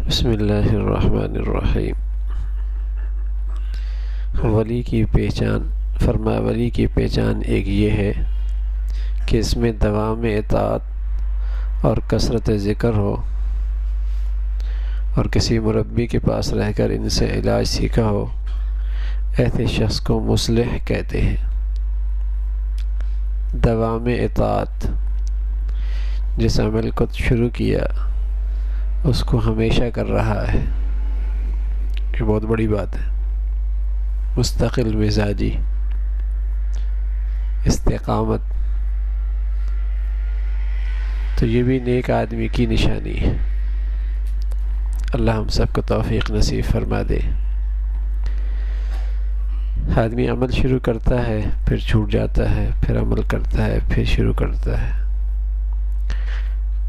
بسم اللہ الرحمن الرحیم۔ ولی کی پہچان، فرمایا ولی کی پہچان ایک یہ ہے کہ اس میں دوام اطاعت اور کثرت ذکر ہو، اور کسی مربی کے پاس رہ کر ان سے علاج سیکھا ہو، ایسے شخص کو مصلح کہتے ہیں۔ دوام اطاعت، جس عمل کو شروع کیا اس کو ہمیشہ کر رہا ہے، یہ بہت بڑی بات ہے۔ مستقل مزاجی، استقامت، تو یہ بھی نیک آدمی کی نشانی ہے۔ اللہ ہم سب کو توفیق نصیب فرما دے۔ آدمی عمل شروع کرتا ہے، پھر چھوٹ جاتا ہے، پھر عمل کرتا ہے، پھر شروع کرتا ہے،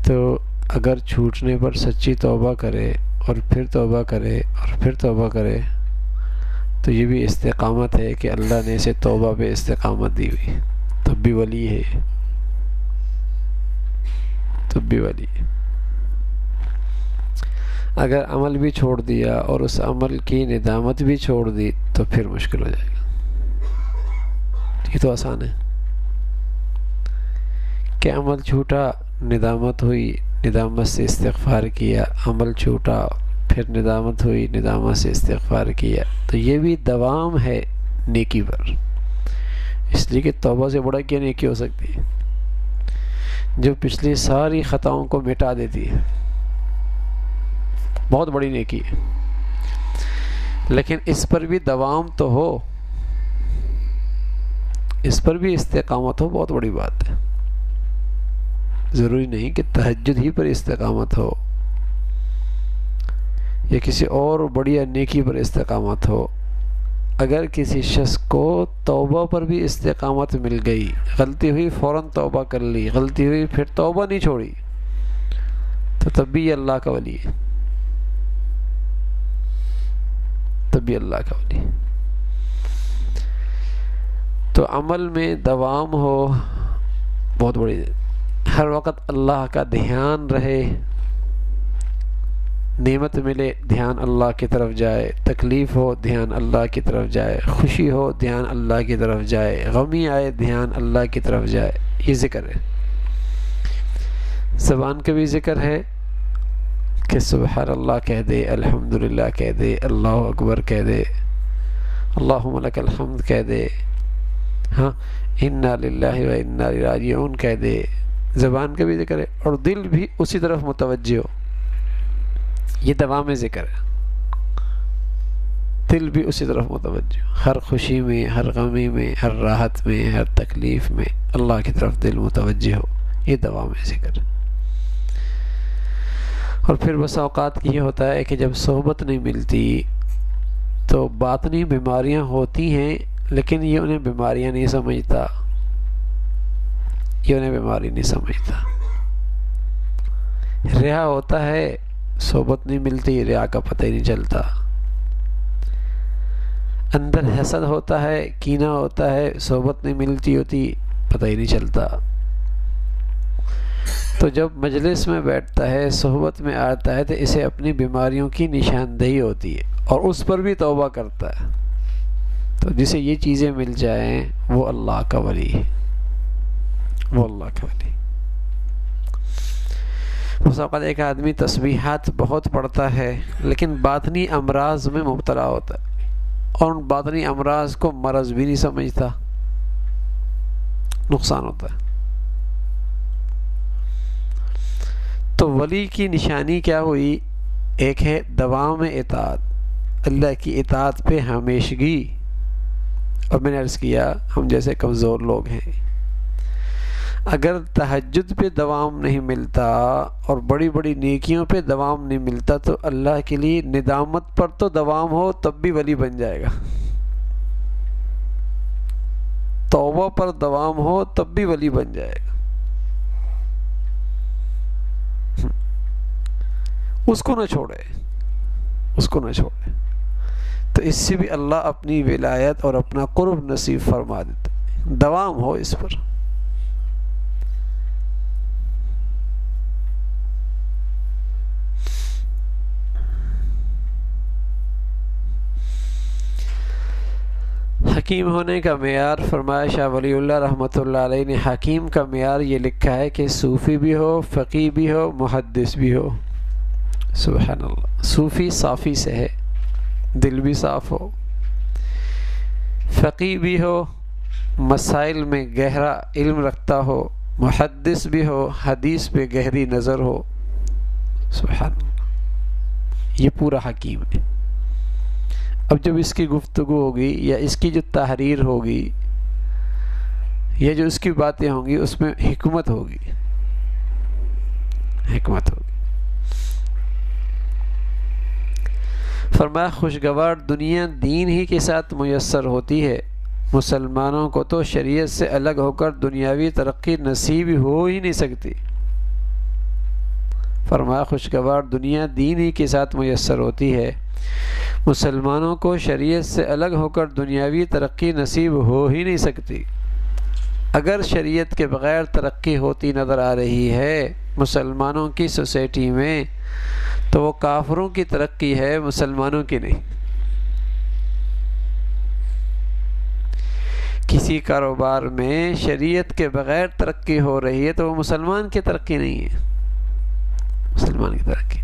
تو اگر چھوٹنے پر سچی توبہ کرے اور پھر توبہ کرے اور پھر توبہ کرے تو یہ بھی استقامت ہے کہ اللہ نے اسے توبہ پہ استقامت دی ہوئی، تب بھی ولی ہے، تب بھی ولی ہے۔ اگر عمل بھی چھوڑ دیا اور اس عمل کی ندامت بھی چھوڑ دی تو پھر مشکل ہو جائے گا۔ یہ تو آسان ہے کہ عمل چھوٹا، ندامت ہوئی، ندامت سے استغفار کیا، عمل چھوٹا، پھر ندامت ہوئی، ندامت سے استغفار کیا، تو یہ بھی دوام ہے نیکی پر، اس لیے کہ توبہ سے بڑا کیا نیکی ہو سکتی ہے جو پچھلی ساری خطاؤں کو مٹا دیتی ہے، بہت بڑی نیکی ہے۔ لیکن اس پر بھی دوام تو ہو، اس پر بھی استقامت ہو، بہت بڑی بات ہے۔ ضروری نہیں کہ تہجد ہی پر استقامت ہو یا کسی اور بڑی نیکی پر استقامت ہو۔ اگر کسی شخص کو توبہ پر بھی استقامت مل گئی، غلطی ہوئی فوراً توبہ کر لی، غلطی ہوئی پھر توبہ نہیں چھوڑی، تو تب بھی یہ اللہ کا ولی ہے، تب بھی اللہ کا ولی ہے۔ تو عمل میں دوام ہو، بہت بڑی، ہر وقت اللہ کا دھیان رہے، نعمت ملے دھیان اللہ کی طرف جائے، تکلیف ہو دھیان اللہ کی طرف جائے، خوشی ہو دھیان اللہ کی طرف جائے، غمی آئے دھیان اللہ کی طرف جائے، یہ ذکر ہے۔ زبان کا بھی ذکر ہے کہ سبحان اللہ کہہ دے، الحمدللہ کہہ دے، اللہ اکبر کہہ دے، اللہم لک الحمد کہہ دے، ہاں انا للہ و انا الیہ راجعون کہہ دے، زبان کا بھی ذکر ہے، اور دل بھی اسی طرف متوجہ ہو، یہ دوام ذکر ہے، دل بھی اسی طرف متوجہ ہو، ہر خوشی میں، ہر غمی میں، ہر راحت میں، ہر تکلیف میں اللہ کی طرف دل متوجہ ہو، یہ دوام ذکر ہے۔ اور پھر بس اوقات یہ ہوتا ہے کہ جب صحبت نہیں ملتی تو باطنی بیماریاں ہوتی ہیں، لیکن یہ انہیں بیماریاں نہیں سمجھتا، یہ انہیں بیماری نہیں سمجھتا۔ ریا ہوتا ہے، صحبت نہیں ملتی، ریا کا پتہ ہی نہیں چلتا۔ اندر حسد ہوتا ہے، کینہ ہوتا ہے، صحبت نہیں ملتی ہوتی، پتہ ہی نہیں چلتا۔ تو جب مجلس میں بیٹھتا ہے، صحبت میں آتا ہے، تو اسے اپنی بیماریوں کی نشاندہی ہوتی ہے اور اس پر بھی توبہ کرتا ہے۔ تو جسے یہ چیزیں مل جائیں وہ اللہ کا ولی ہے، وہ اللہ کا ولی۔ اس وقت ایک آدمی تسبیحات بہت پڑھتا ہے لیکن باطنی امراض میں مبتلا ہوتا ہے، اور ان باطنی امراض کو مرض بھی نہیں سمجھتا، نقصان ہوتا ہے۔ تو ولی کی نشانی کیا ہوئی؟ ایک ہے دوام اطاعت، اللہ کی اطاعت پہ ہمیشگی، اور میں نے عرض کیا ہم جیسے کمزور لوگ ہیں، اگر تہجد پہ دوام نہیں ملتا اور بڑی بڑی نیکیوں پہ دوام نہیں ملتا تو اللہ کے لیے ندامت پر تو دوام ہو تب بھی ولی بن جائے گا، توبہ پر دوام ہو تب بھی ولی بن جائے گا۔ اس کو نہ چھوڑے، اس کو نہ چھوڑے، تو اس سے بھی اللہ اپنی ولایت اور اپنا قرب نصیب فرما دیتا ہے، دوام ہو اس پر۔ حکیم ہونے کا معیار فرمایا شاہ ولی اللہ رحمۃ اللہ علیہ نے، حکیم کا معیار یہ لکھا ہے کہ صوفی بھی ہو، فقیہ بھی ہو، محدث بھی ہو۔ سبحان اللہ، صوفی صافی سے ہے، دل بھی صاف ہو، فقیہ بھی ہو، مسائل میں گہرا علم رکھتا ہو، محدث بھی ہو، حدیث پہ گہری نظر ہو۔ سبحان اللہ، یہ پورا حکیم ہے۔ اب جب اس کی گفتگو ہوگی یا اس کی جو تحریر ہوگی یا جو اس کی باتیں ہوں گی اس میں حکمت ہوگی، حکمت ہوگی۔ فرمایا خوشگوار دنیا دین ہی کے ساتھ میسر ہوتی ہے، مسلمانوں کو تو شریعت سے الگ ہو کر دنیاوی ترقی نصیب ہو ہی نہیں سکتی۔ فرمایا خوشگوار دنیا دین ہی کے ساتھ میسر ہوتی ہے، مسلمانوں کو شریعت سے الگ ہو کر دنیاوی ترقی نصیب ہو ہی نہیں سکتی۔ اگر شریعت کے بغیر ترقی ہوتی نظر آ رہی ہے مسلمانوں کی سوسائٹی میں تو وہ کافروں کی ترقی ہے، مسلمانوں کی نہیں۔ کسی کاروبار میں شریعت کے بغیر ترقی ہو رہی ہے تو وہ مسلمان کی ترقی نہیں ہے، مسلمان کی ترقی۔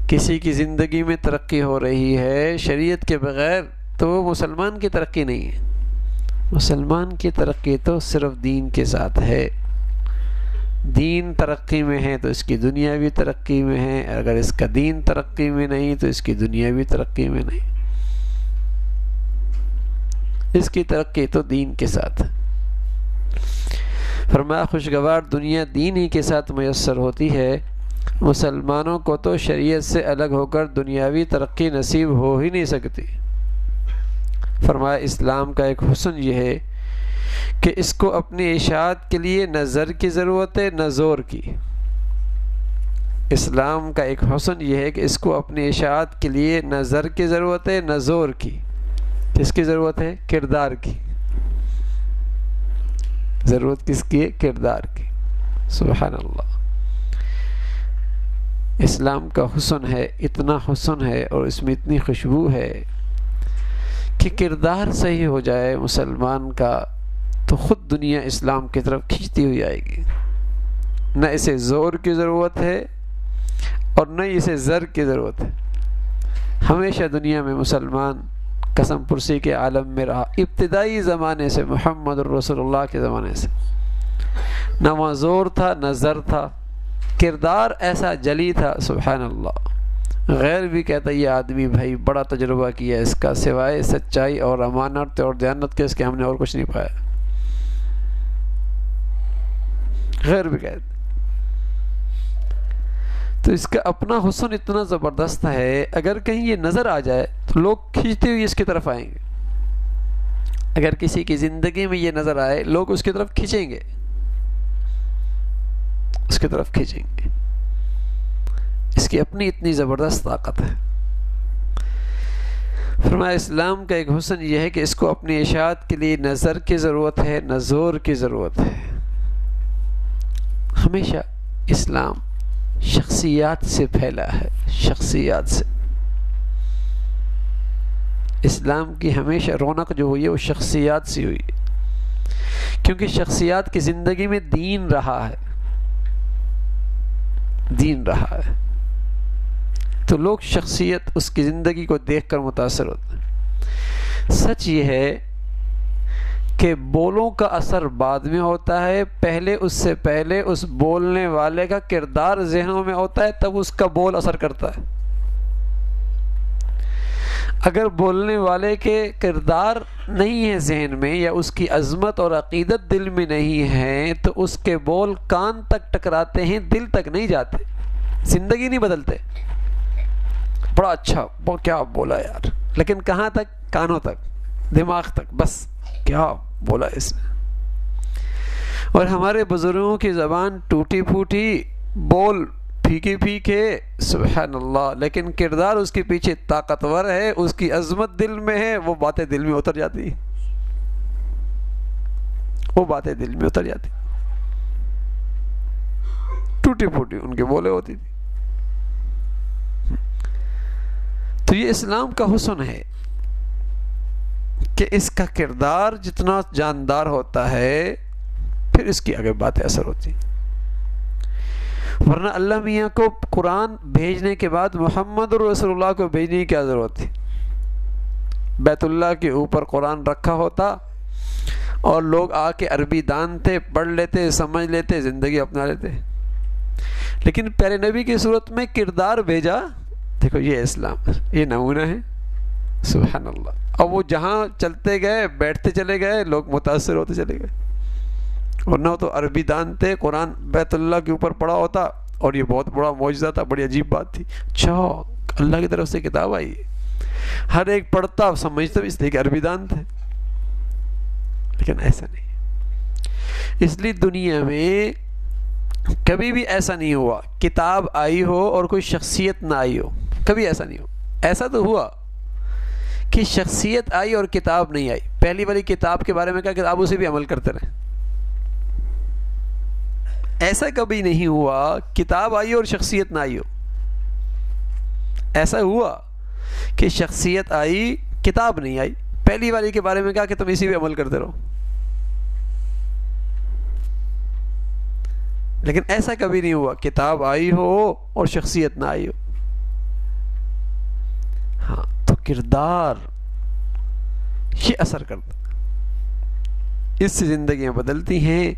کسی کی زندگی میں ترقی ہو رہی ہے شریعت کے بغیر تو وہ مسلمان کی ترقی نہیں ہے۔ مسلمان کی ترقی تو صرف دین کے ساتھ ہے۔ دین ترقی میں ہے تو اس کی دنیاوی ترقی میں ہے، اگر اس کا دین ترقی میں نہیں تو اس کی دنیاوی ترقی میں نہیں۔ اس کی ترقی تو دین کے ساتھ ہے۔ فرمایا خوشگوار دنیا دین ہی کے ساتھ میسر ہوتی ہے، مسلمانوں کو تو شریعت سے الگ ہو کر دنیاوی ترقی نصیب ہو ہی نہیں سکتی۔ فرمایا اسلام کا ایک حسن یہ ہے کہ اس کو اپنی اشاعت کے لیے نہ زر کی ضرورت ہے نہ زور کی۔ اسلام کا ایک حسن یہ ہے کہ اس کو اپنی اشاعت کے لیے نہ زر کی ضرورت ہے نہ زور کی۔ کس کی ضرورت ہے؟ کردار کی۔ ضرورت کس کی ہے؟ کردار کی۔ سبحان اللہ، اسلام کا حسن ہے، اتنا حسن ہے اور اس میں اتنی خوشبو ہے کہ کردار صحیح ہو جائے مسلمان کا تو خود دنیا اسلام کی طرف کھینچتی ہوئی آئے گی۔ نہ اسے زور کی ضرورت ہے اور نہ اسے زر کی ضرورت ہے۔ ہمیشہ دنیا میں مسلمان قسم پرسی کے عالم میں رہا، ابتدائی زمانے سے، محمد رسول اللہ کے زمانے سے، نہ وہاں زور تھا نہ زر تھا، کردار ایسا جلی تھا۔ سبحان اللہ، غیر بھی کہتا یہ آدمی بھائی بڑا تجربہ کیا اس کا، سوائے سچائی اور امانت اور دیانت کے اس کے ہم نے اور کچھ نہیں پایا۔ غیر بھی کہتا تو اس کا اپنا حسن اتنا زبردست ہے، اگر کہیں یہ نظر آ جائے تو لوگ کھینچتے ہوئے اس کی طرف آئیں گے۔ اگر کسی کی زندگی میں یہ نظر آئے لوگ اس کی طرف کھینچیں گے، اس کی طرف کھینچیں گے۔ اس کی اپنی اتنی زبردست طاقت ہے۔ فرمایا اسلام کا ایک حسن یہ ہے کہ اس کو اپنی اشاعت کے لیے نہ زر کی ضرورت ہے نہ زور کی ضرورت ہے۔ ہمیشہ اسلام شخصیات سے پھیلا ہے، شخصیات سے۔ اسلام کی ہمیشہ رونق جو ہوئی ہے وہ شخصیات سے ہوئی ہے، کیونکہ شخصیات کی زندگی میں دین رہا ہے، دین رہا ہے، تو لوگ شخصیت اس کی زندگی کو دیکھ کر متاثر ہوتے ہیں۔ سچ یہ ہے کہ بولوں کا اثر بعد میں ہوتا ہے، پہلے اس سے پہلے اس بولنے والے کا کردار ذہنوں میں ہوتا ہے، تب اس کا بول اثر کرتا ہے۔ اگر بولنے والے کے کردار نہیں ہے ذہن میں یا اس کی عظمت اور عقیدت دل میں نہیں ہے تو اس کے بول کان تک ٹکراتے ہیں، دل تک نہیں جاتے، زندگی نہیں بدلتے۔ بڑا اچھا کیا بولا یار، لیکن کہاں تک؟ کانوں تک، دماغ تک، بس کیا بولا اس نے۔ اور ہمارے بزرگوں کی زبان ٹوٹی پھوٹی، بول پھیکے پھیکے، سبحان اللہ، لیکن کردار اس کے پیچھے طاقتور ہے، اس کی عظمت دل میں ہے، وہ باتیں دل میں اتر جاتی، وہ باتیں دل میں اتر جاتی۔ ٹوٹی پھوٹی ان کے بولے ہوتی تھی۔ تو یہ اسلام کا حسن ہے کہ اس کا کردار جتنا جاندار ہوتا ہے پھر اس کی آگے باتیں اثر ہوتی. ورنہ اللہ میاں کو قرآن بھیجنے کے بعد محمد رسول اللہ کو بھیجنے کی کیا ضرورت تھی؟ بیت اللہ کے اوپر قرآن رکھا ہوتا اور لوگ آ کے عربی دان تھے، پڑھ لیتے، سمجھ لیتے، زندگی اپنا لیتے. لیکن پیارے نبی کی صورت میں کردار بھیجا. دیکھو یہ اسلام، یہ نمونہ ہے. سبحان اللہ. اور وہ جہاں چلتے گئے، بیٹھتے چلے گئے، لوگ متاثر ہوتے چلے گئے. ورنہ تو عربی دان تھے، قرآن بیت اللہ کے اوپر پڑھا ہوتا اور یہ بہت بڑا معجزہ تھا، بڑی عجیب بات تھی. اچھا اللہ کی طرف سے کتاب آئی، ہر ایک پڑھتا سمجھتا اس لیے کہ عربی دان تھے. لیکن ایسا نہیں. اس لیے دنیا میں کبھی بھی ایسا نہیں ہوا کتاب آئی ہو اور کوئی شخصیت نہ آئی ہو. کبھی ایسا نہیں ہو. ایسا تو ہوا کہ شخصیت آئی اور کتاب نہیں آئی. پہلی والی کتاب کے بارے میں کہا کہ آپ اسے بھی عمل کرتے رہیں. ایسا کبھی نہیں ہوا کتاب آئی اور شخصیت نہ آئی ہو. ایسا ہوا کہ شخصیت آئی، کتاب نہیں آئی. پہلی والی کے بارے میں کہا کہ تم اسی پہ عمل کرتے رہو. لیکن ایسا کبھی نہیں ہوا کتاب آئی ہو اور شخصیت نہ آئی ہو. ہاں تو کردار یہ اثر کرتا، اس سے زندگیاں بدلتی ہیں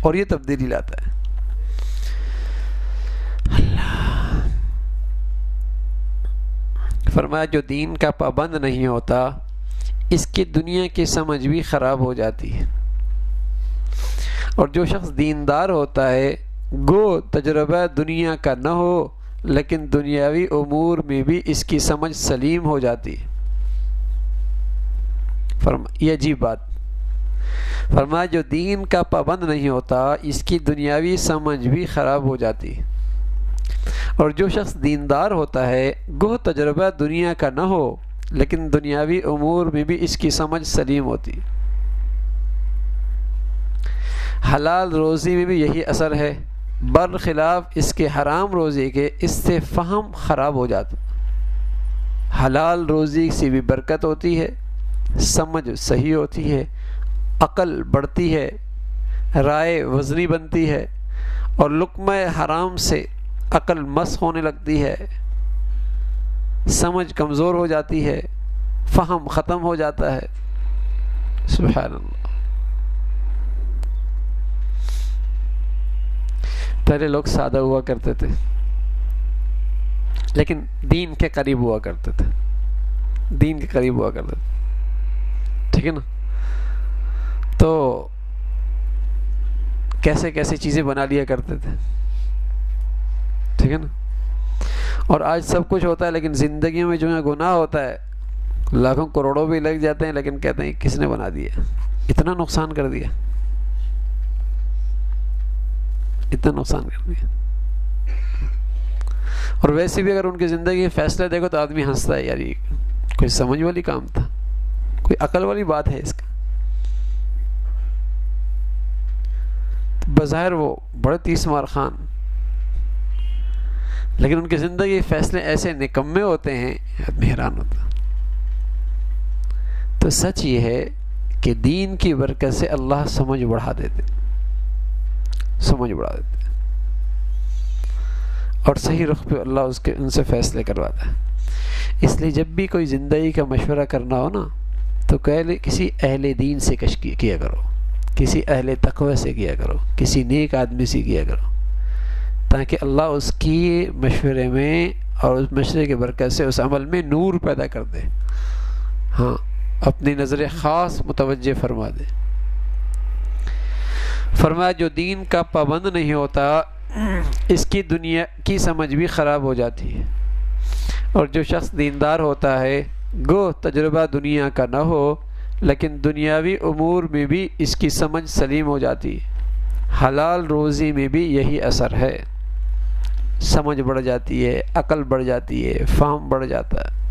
اور یہ تبدیلی لاتا ہے. اللہ فرمایا جو دین کا پابند نہیں ہوتا اس کی دنیا کی سمجھ بھی خراب ہو جاتی ہے. اور جو شخص دیندار ہوتا ہے گو تجربہ دنیا کا نہ ہو لیکن دنیاوی امور میں بھی اس کی سمجھ سلیم ہو جاتی ہے. یہ عجیب بات. فرمایا جو دین کا پابند نہیں ہوتا اس کی دنیاوی سمجھ بھی خراب ہو جاتی ہے. اور جو شخص دیندار ہوتا ہے گو تجربہ دنیا کا نہ ہو لیکن دنیاوی امور میں بھی اس کی سمجھ سلیم ہوتی. حلال روزی میں بھی یہی اثر ہے، برخلاف اس کے حرام روزی کے اس سے فہم خراب ہو جاتا. حلال روزی سے بھی برکت ہوتی ہے، سمجھ صحیح ہوتی ہے، عقل بڑھتی ہے، رائے وزنی بنتی ہے، اور لقمہ حرام سے عقل مس ہونے لگتی ہے، سمجھ کمزور ہو جاتی ہے، فہم ختم ہو جاتا ہے. سبحان اللہ. پہلے لوگ سادہ ہوا کرتے تھے لیکن دین کے قریب ہوا کرتے تھے. دین کے قریب ہوا کرتے تھے. ٹھیک ہے نا. تو کیسے کیسے چیزیں بنا لیا کرتے تھے. ٹھیک ہے نا. اور آج سب کچھ ہوتا ہے لیکن زندگیوں میں جو ہے گناہ ہوتا ہے، لاکھوں کروڑوں بھی لگ جاتے ہیں لیکن کہتے ہیں کس نے بنا دیا، اتنا نقصان کر دیا، اتنا نقصان کر دیا. اور ویسے بھی اگر ان کی زندگی کے فیصلے دیکھو تو آدمی ہنستا ہے، یار یہ کوئی سمجھ والی کام تھا، کوئی عقل والی بات ہے اس کا. بظاہر وہ بڑے 30 مار خان، لیکن ان کی زندگی کے فیصلے ایسے نکمے ہوتے ہیں آدمی حیران ہوتا. تو سچ یہ ہے کہ دین کی برکت سے اللہ سمجھ بڑھا دیتے، سمجھ بڑھا دیتے، اور صحیح رخ پہ اللہ ان سے فیصلے کرواتا ہے. اس لیے جب بھی کوئی زندگی کا مشورہ کرنا ہو نا تو کسی اہل دین سے کیا کرو، کسی اہل تقوی سے کیا کرو، کسی نیک آدمی سے کیا کرو، تاکہ اللہ اس کی مشورے میں اور اس مشورے کی برکت سے اس عمل میں نور پیدا کر دے. ہاں اپنی نظر خاص متوجہ فرما دے. فرمایا جو دین کا پابند نہیں ہوتا اس کی دنیا کی سمجھ بھی خراب ہو جاتی ہے. اور جو شخص دیندار ہوتا ہے گو تجربہ دنیا کا نہ ہو لیکن دنیاوی امور میں بھی اس کی سمجھ سلیم ہو جاتی ہے. حلال روزی میں بھی یہی اثر ہے، سمجھ بڑھ جاتی ہے، عقل بڑھ جاتی ہے، فہم بڑھ جاتا ہے.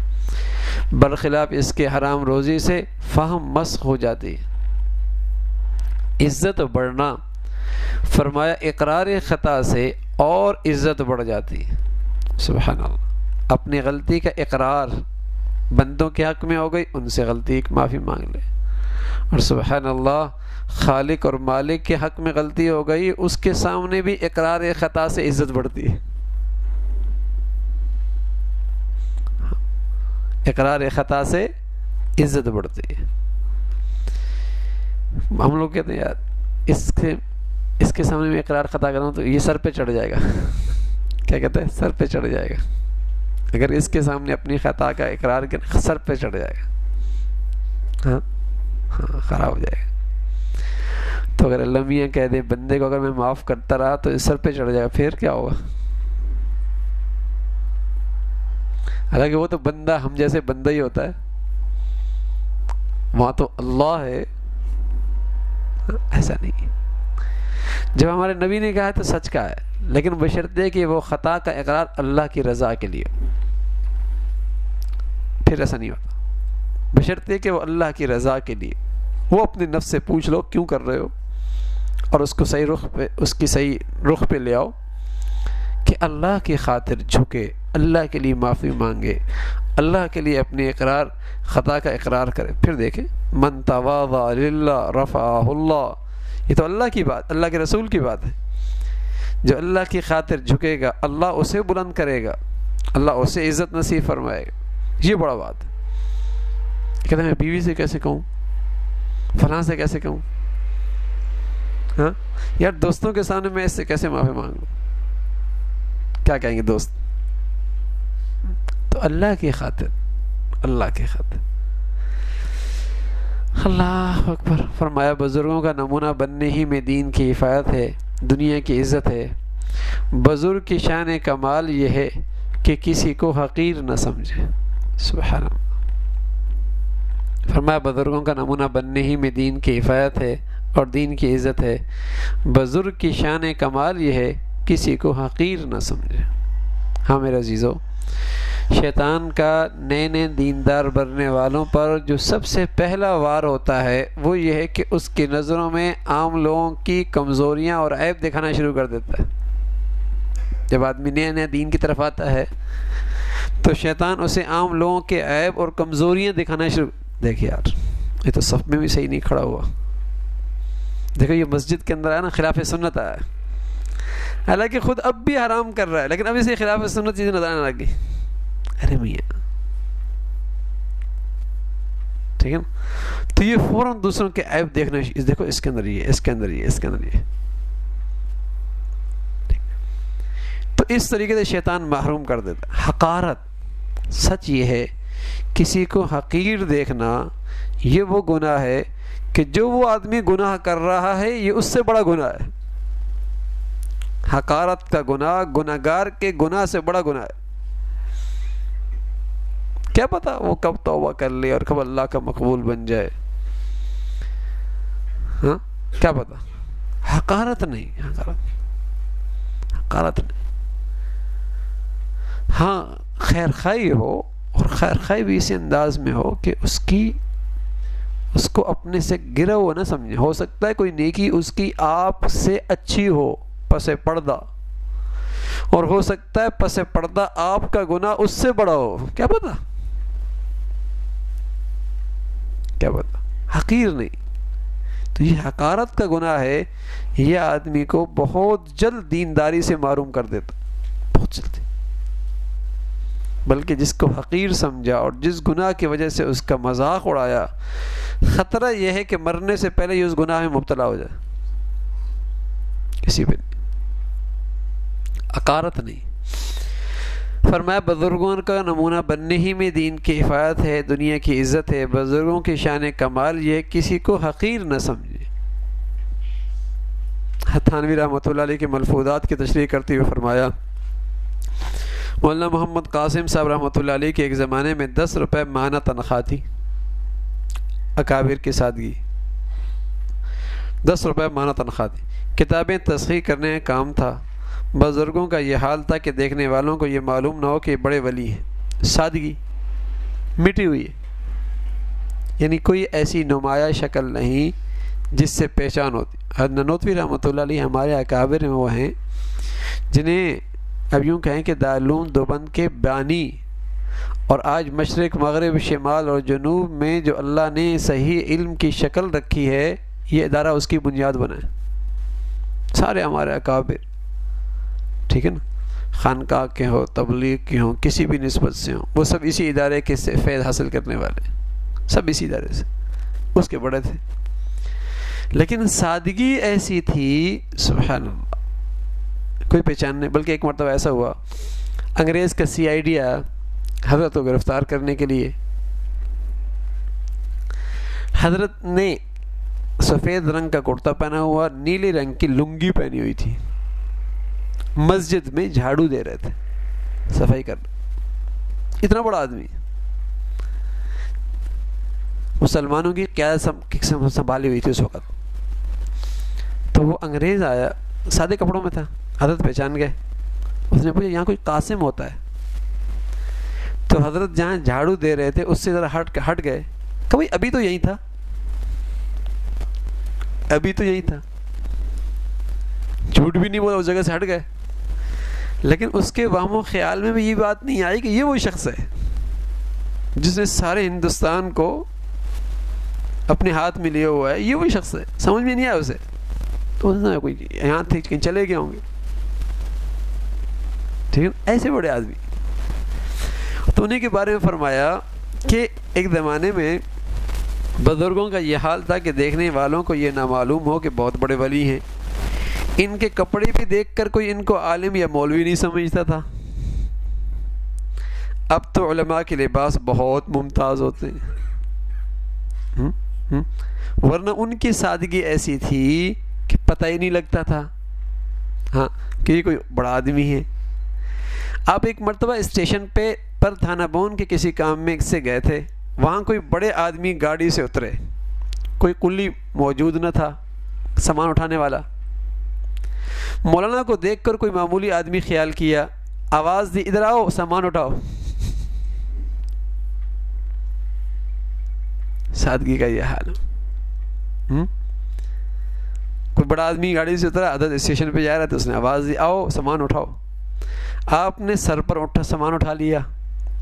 برخلاف اس کے حرام روزی سے فہم مسخ ہو جاتی ہے. عزت بڑھنا. فرمایا اقرار خطا سے اور عزت بڑھ جاتی ہے. سبحان اللہ. اپنی غلطی کا اقرار بندوں کے حق میں ہو گئی ان سے غلطی کی معافی مانگ لے، اور سبحان اللہ خالق اور مالک کے حق میں غلطی ہو گئی اس کے سامنے بھی اقرار خطا سے عزت بڑھتی ہے، اقرار خطا سے عزت بڑھتی ہے۔ ہم لوگ کہتے ہیں یار اس کے سامنے میں اقرار خطا کروں تو یہ سر پہ چڑھ جائے گا، کیا کہتے ہیں، سر پہ چڑھ جائے گا، اگر اس کے سامنے اپنی خطا کا اقرار کریں سر پہ چڑھ جائے گا، ہاں خراب ہو جائے گا۔ تو اگر اللہ میاں کہہ دے بندے کو اگر میں معاف کرتا رہا تو اس سر پہ چڑھ جائے گا، پھر کیا ہوگا؟ حالانکہ وہ تو بندہ ہم جیسے بندہ ہی ہوتا ہے، وہاں تو اللہ ہے، ایسا نہیں۔ جب ہمارے نبی نے کہا ہے تو سچ کہا ہے، لیکن بشرطے کہ وہ خطا کا اقرار اللہ کی رضا کے لیے ہو، پھر ایسا نہیں ہوتا۔ بشرطے کہ وہ اللہ کی رضا کے لیے، وہ اپنے نفس سے پوچھ لو کیوں کر رہے ہو، اور اس کو صحیح رخ پہ، اس کی صحیح رخ پہ لے آؤ کہ اللہ کی خاطر جھکے، اللہ کے لیے معافی مانگے، اللہ کے لیے اپنے اقرار خطا کا اقرار کرے۔ پھر دیکھیں من تواضع للہ رفعہ اللہ، یہ تو اللہ کی بات، اللہ کے رسول کی بات ہے۔ جو اللہ کی خاطر جھکے گا اللہ اسے بلند کرے گا، اللہ اسے عزت نصیب فرمائے گا، یہ بڑا بات ہے۔ کہتے ہیں میں بیوی سے کیسے کہوں، فلاں سے کیسے کہوں، ہاں یار دوستوں کے سامنے میں اس سے کیسے معافی مانگوں، کیا کہیں گے دوست؟ تو اللہ کی خاطر، اللہ کی خاطر، اللہ اکبر۔ فرمایا بزرگوں کا نمونہ بننے ہی میں دین کی حفاظت ہے، دنیا کی عزت ہے۔ بزرگ کی شان کمال یہ ہے کہ کسی کو حقیر نہ سمجھے، سبحان اللہ۔ فرمایا بزرگوں کا نمونہ بننے ہی میں دین کی حفاظت ہے اور دین کی عزت ہے۔ بزرگ کی شان کمال یہ ہے کسی کو حقیر نہ سمجھے۔ ہاں میرے عزیزو، شیطان کا نئے نئے دیندار بننے والوں پر جو سب سے پہلا وار ہوتا ہے وہ یہ ہے کہ اس کی نظروں میں عام لوگوں کی کمزوریاں اور عیب دکھانا شروع کر دیتا ہے۔ جب آدمی نیا نیا دین کی طرف آتا ہے تو شیطان اسے عام لوگوں کے عیب اور کمزوریاں دکھانا شروع، دیکھیں یار یہ تو صف میں بھی صحیح نہیں کھڑا ہوا، دیکھو یہ مسجد کے اندر آیا نا خلاف سنت آیا، حالانکہ خود اب بھی حرام کر رہا ہے لیکن اب اسے خلاف سنت چیزیں نظر آنے لگی، ارے میاں ٹھیک ہے نا۔ تو یہ فوراً دوسروں کے عیب دیکھنا، دیکھو اس کے اندر یہ، اس کے اندر یہ، اس کے اندر یہ، تو اس طریقے سے شیطان محروم کر دیتا۔ حقارت، سچ یہ ہے کسی کو حقیر دیکھنا یہ وہ گناہ ہے کہ جو وہ آدمی گناہ کر رہا ہے یہ اس سے بڑا گناہ ہے۔ حقارت کا گناہ گناہگار کے گناہ سے بڑا گناہ ہے۔ کیا پتا وہ کب توبہ کر لے اور کب اللہ کا مقبول بن جائے، ہاں کیا پتا۔ حقارت نہیں، حقارت نہیں، ہاں خیر خواہی ہو، اور خیر خواہی بھی اسی انداز میں ہو کہ اس کو اپنے سے گرا ہوا نہ سمجھے۔ ہو سکتا ہے کوئی نیکی اس کی آپ سے اچھی ہو پس پردہ، اور ہو سکتا ہے پس پردہ آپ کا گناہ اس سے بڑا ہو، کیا پتا، کیا پتا۔ حقیر نہیں، تو یہ حقارت کا گناہ ہے، یہ آدمی کو بہت جلد دینداری سے محروم کر دیتا، بہت جلد۔ بلکہ جس کو حقیر سمجھا اور جس گناہ کی وجہ سے اس کا مذاق اڑایا، خطرہ یہ ہے کہ مرنے سے پہلے یہ اس گناہ میں مبتلا ہو جائے، کسی پہ نہیں، حقارت نہیں۔ فرمایا بزرگوں کا نمونہ بننے ہی میں دین کی حفاظت ہے، دنیا کی عزت ہے۔ بزرگوں کی شان کمال یہ کسی کو حقیر نہ سمجھے۔ تھانوی رحمۃ اللہ علیہ کے ملفوظات کی تشریح کرتے ہوئے فرمایا مولانا محمد قاسم صاحب رحمۃ اللہ علیہ کے ایک زمانے میں 10 روپے ماہانہ تنخواہ تھی، اکابر کی سادگی، 10 روپے ماہانہ تنخواہ تھی، کتابیں تصحیح کرنے کا کام تھا۔ بزرگوں کا یہ حال تھا کہ دیکھنے والوں کو یہ معلوم نہ ہو کہ بڑے ولی ہیں، سادگی مٹی ہوئی ہے، یعنی کوئی ایسی نمایاں شکل نہیں جس سے پہچان ہوتی۔ حضرت نانوتوی رحمۃ اللہ علیہ ہمارے اکابر میں وہ ہیں جنہیں اب یوں کہیں کہ دارالعلوم دیوبند کے بانی اور آج مشرق مغرب شمال اور جنوب میں جو اللہ نے صحیح علم کی شکل رکھی ہے یہ ادارہ اس کی بنیاد بنا ہے. سارے ہمارے اکابر ٹھیک ہے نا، خانقاہ کے ہوں، تبلیغ کے ہوں، کسی بھی نسبت سے ہوں، وہ سب اسی ادارے کے سے فیض حاصل کرنے والے، سب اسی ادارے سے، اس کے بڑے تھے. لیکن سادگی ایسی تھی سبحان اللہ کوئی پہچان نہیں. بلکہ ایک مرتبہ ایسا ہوا انگریز کا CID آیا حضرت کو گرفتار کرنے کے لیے. حضرت نے سفید رنگ کا کرتا پہنا ہوا، نیلے رنگ کی لنگی پہنی ہوئی تھی، مسجد میں جھاڑو دے رہے تھے، صفائی کر رہے. اتنا بڑا آدمی، مسلمانوں کی قیادت سنبھالی ہوئی تھی اس وقت. تو وہ انگریز آیا، سادے کپڑوں میں تھا، حضرت پہچان گئے. اس نے پوچھا یہاں کوئی قاسم ہوتا ہے؟ تو حضرت جہاں جھاڑو دے رہے تھے اس سے ذرا ہٹ گئے. کہ بھائی ابھی تو یہی تھا، ابھی تو یہی تھا. جھوٹ بھی نہیں بولا، اس جگہ سے ہٹ گئے. لیکن اس کے وہم و خیال میں بھی یہ بات نہیں آئی کہ یہ وہ شخص ہے جس نے سارے ہندوستان کو اپنے ہاتھ میں لیا ہوا ہے، یہ وہی شخص ہے. سمجھ میں نہیں آیا اسے. تو کوئی یہاں تھے کہیں چلے گئے ہوں گے، ٹھیک ہے. ایسے بڑے آدمی. تو انہیں کے بارے میں فرمایا کہ ایک زمانے میں بزرگوں کا یہ حال تھا کہ دیکھنے والوں کو یہ نامعلوم ہو کہ بہت بڑے ولی ہیں. ان کے کپڑے بھی دیکھ کر کوئی ان کو عالم یا مولوی نہیں سمجھتا تھا. اب تو علماء کے لباس بہت ممتاز ہوتے ہیں، ورنہ ان کی سادگی ایسی تھی کہ پتہ ہی نہیں لگتا تھا ہاں کہ یہ کوئی بڑا آدمی ہے. آپ ایک مرتبہ اسٹیشن پر تھانہ بون کے کسی کام میں سے گئے تھے. وہاں کوئی بڑے آدمی گاڑی سے اترے، کوئی کلی موجود نہ تھا سامان اٹھانے والا. مولانا کو دیکھ کر کوئی معمولی آدمی خیال کیا، آواز دی ادھر آؤ سامان اٹھاؤ. سادگی کا یہ حال. کوئی بڑا آدمی گاڑی سے اترا، حضرت اسٹیشن پہ جا رہا تھا، اس نے آواز دی آؤ سامان اٹھاؤ. آپ نے سر پر سامان اٹھا لیا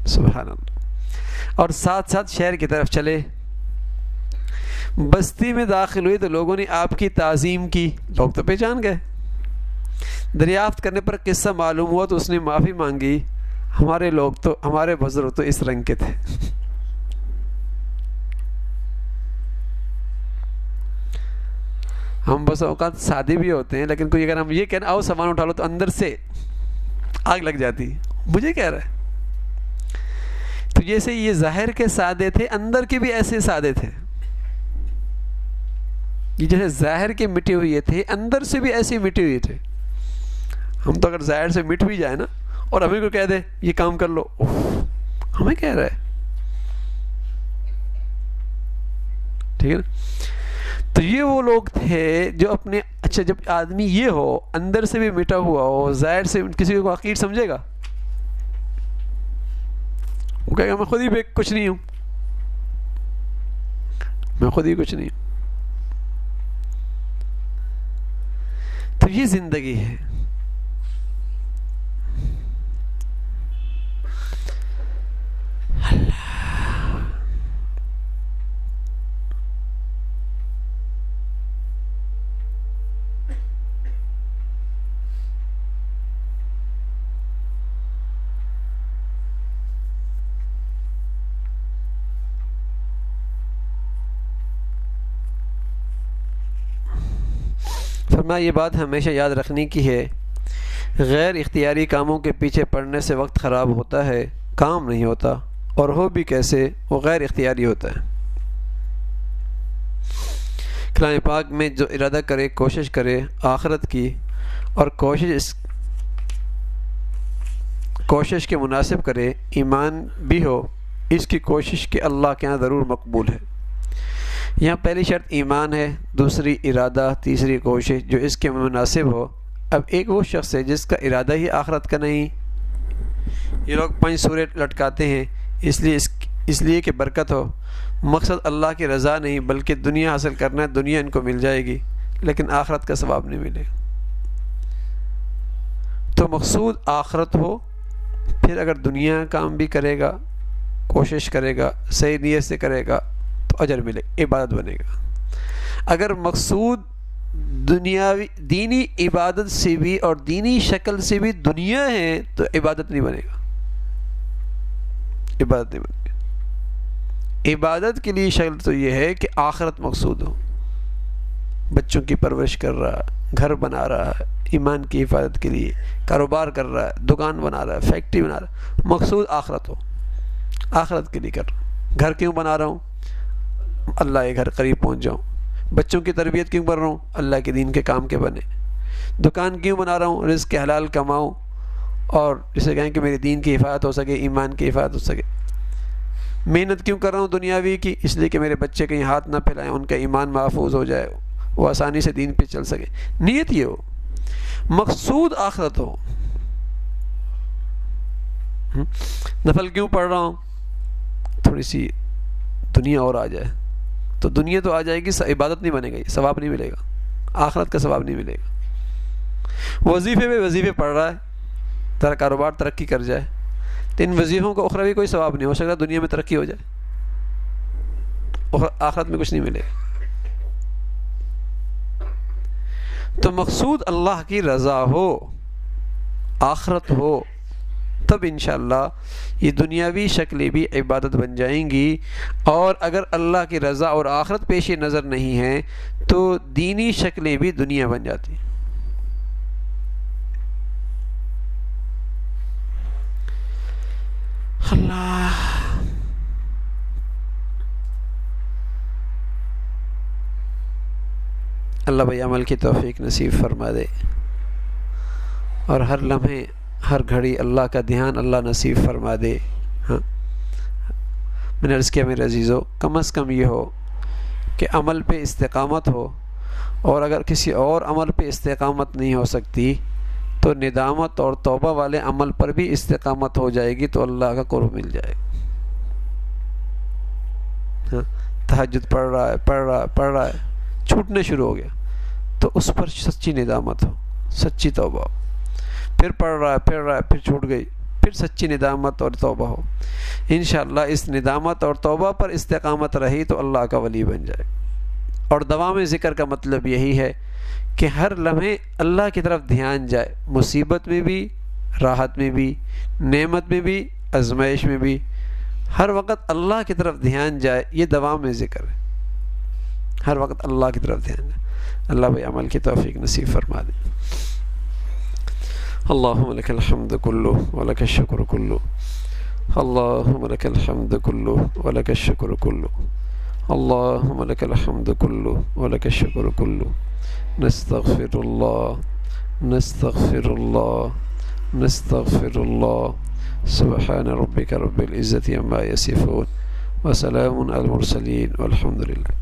سبحان اللہ، اور ساتھ ساتھ شہر کی طرف چلے. بستی میں داخل ہوئی تو لوگوں نے آپ کی تعظیم کی، لوگ تو پہچان گئے. دریافت کرنے پر قصہ معلوم ہوا تو اس نے معافی مانگی. ہمارے بزرگ تو اس رنگ کے تھے. ہم بس اوقات سادے بھی ہوتے ہیں، لیکن کوئی اگر ہم یہ کہنا آؤ سامان اٹھا لو تو اندر سے آگ لگ جاتی. مجھے کہہ رہا ہے. تو جیسے یہ ظاہر کے سادے تھے، اندر کے بھی ایسے سادے تھے. یہ جیسے ظاہر کے مٹے ہوئے تھے، اندر سے بھی ایسے مٹے ہوئے تھے. ہم تو اگر ظاہر سے مٹ بھی جائے نا اور ہمیں کو کہہ دے یہ کام کر لو، ہمیں کہہ رہا ہے ٹھیک ہے نا. تو یہ وہ لوگ تھے جو اپنے اچھا جب آدمی یہ ہو اندر سے بھی مٹا ہوا ہو، ظاہر سے کسی کو حقیر سمجھے گا؟ وہ کہے گا میں خود ہی کچھ نہیں ہوں، میں خود ہی کچھ نہیں ہوں. تو یہ زندگی ہے. فرمایا یہ بات ہمیشہ یاد رکھنے کی ہے، غیر اختیاری کاموں کے پیچھے پڑنے سے وقت خراب ہوتا ہے، کام نہیں ہوتا، اور ہو بھی کیسے وہ غیر اختیاری ہوتا ہے. کلام پاک میں جو ارادہ کرے، کوشش کرے آخرت کی، اور کوشش کے مناسب کرے، ایمان بھی ہو، اس کی کوشش کہ اللہ کے ہاں ضرور مقبول ہے. یہاں پہلی شرط ایمان ہے، دوسری ارادہ، تیسری کوشش جو اس کے مناسب ہو. اب ایک وہ شخص ہے جس کا ارادہ ہی آخرت کا نہیں. یہ لوگ 5 سورے لٹکاتے ہیں اس لیے کہ برکت ہو. مقصد اللہ کی رضا نہیں بلکہ دنیا حاصل کرنا ہے. دنیا ان کو مل جائے گی لیکن آخرت کا ثواب نہیں ملے گا. تو مقصود آخرت ہو، پھر اگر دنیا کام بھی کرے گا کوشش کرے گا، صحیح نیت سے کرے گا تو اجر ملے، عبادت بنے گا۔ اگر مقصود دنیاوی دینی عبادت سے بھی اور دینی شکل سے بھی دنیا ہے تو عبادت نہیں بنے گا، عبادت نہیں بنے گا۔ عبادت کے لیے شکل تو یہ ہے کہ آخرت مقصود ہو، بچوں کی پرورش کر رہا ہے، گھر بنا رہا ہے ایمان کی حفاظت کے لیے، کاروبار کر رہا ہے، دکان بنا رہا ہے، فیکٹری بنا رہا ہے، مقصود آخرت ہو، آخرت کے لیے کر رہا ہوں۔ گھر کیوں بنا رہا ہوں؟ اللہ کے گھر قریب پہنچ جاؤں۔ بچوں کی تربیت کیوں کر رہا ہوں؟ اللہ کے دین کے کام کے بنے۔ دکان کیوں بنا رہا ہوں؟ رزق حلال کماؤں اور جسے کہیں کہ میرے دین کی حفاظت ہو سکے، ایمان کی حفاظت ہو سکے۔ محنت کیوں کر رہا ہوں دنیاوی کی؟ اس لیے کہ میرے بچے کہیں ہاتھ نہ پھیلائیں، ان کا ایمان محفوظ ہو جائے، وہ آسانی سے دین پہ چل سکے۔ نیت یہ ہو، مقصود آخرت ہو۔ نفل کیوں پڑھ رہا ہوں؟ تھوڑی سی دنیا اور آ جائے، تو دنیا تو آ جائے گی، عبادت نہیں بنے گی، ثواب نہیں ملے گا، آخرت کا ثواب نہیں ملے گا۔ وظیفے پہ وظیفے پڑھ رہا ہے، تیرا کاروبار ترقی کر جائے، تو ان وظیفوں کو اخروی کوئی ثواب نہیں ہو سکتا، دنیا میں ترقی ہو جائے، آخرت میں کچھ نہیں ملے گا۔ تو مقصود اللہ کی رضا ہو، آخرت ہو، تب انشاءاللہ یہ دنیاوی شکلیں بھی عبادت بن جائیں گی۔ اور اگر اللہ کی رضا اور آخرت پیش نظر نہیں ہے تو دینی شکلیں بھی دنیا بن جاتی ہیں۔ اللہ بھائی عمل کی توفیق نصیب فرما دے، اور ہر لمحے ہر گھڑی اللہ کا دھیان اللہ نصیب فرما دے۔ ہاں، میں نے عرض کیا میرے عزیزو، کم از کم یہ ہو کہ عمل پہ استقامت ہو، اور اگر کسی اور عمل پہ استقامت نہیں ہو سکتی تو ندامت اور توبہ والے عمل پر بھی استقامت ہو جائے گی تو اللہ کا قرب مل جائے گا۔ ہاں، تہجد پڑھ رہا ہے چھوٹنے شروع ہو گیا تو اس پر سچی ندامت ہو، سچی توبہ ہو، پھر پڑھ رہا ہے پھر چھوٹ گئی، پھر سچی ندامت اور توبہ ہو۔ انشاءاللہ اس ندامت اور توبہ پر استقامت رہی تو اللہ کا ولی بن جائے۔ اور دوام ذکر کا مطلب یہی ہے کہ ہر لمحے اللہ کی طرف دھیان جائے، مصیبت میں بھی، راحت میں بھی، نعمت میں بھی، آزمائش میں بھی، ہر وقت اللہ کی طرف دھیان جائے، یہ دوام ذکر ہے، ہر وقت اللہ کی طرف دھیان جائے۔ اللہ بھائی عمل کی توفیق نصیب فرما دے۔ اللہم لک الحمد کلہ ولک الشکر کلہ، اللہم لک الحمد کلہ ولک الشکر کلہ، اللہم لک الحمد کلہ ولک الشکر کلہ، نستغفر اللہ نستغفر اللہ نستغفر اللہ، سبحان ربک رب العزت عما یصفون، وسلام علی المرسلین، والحمد للہ۔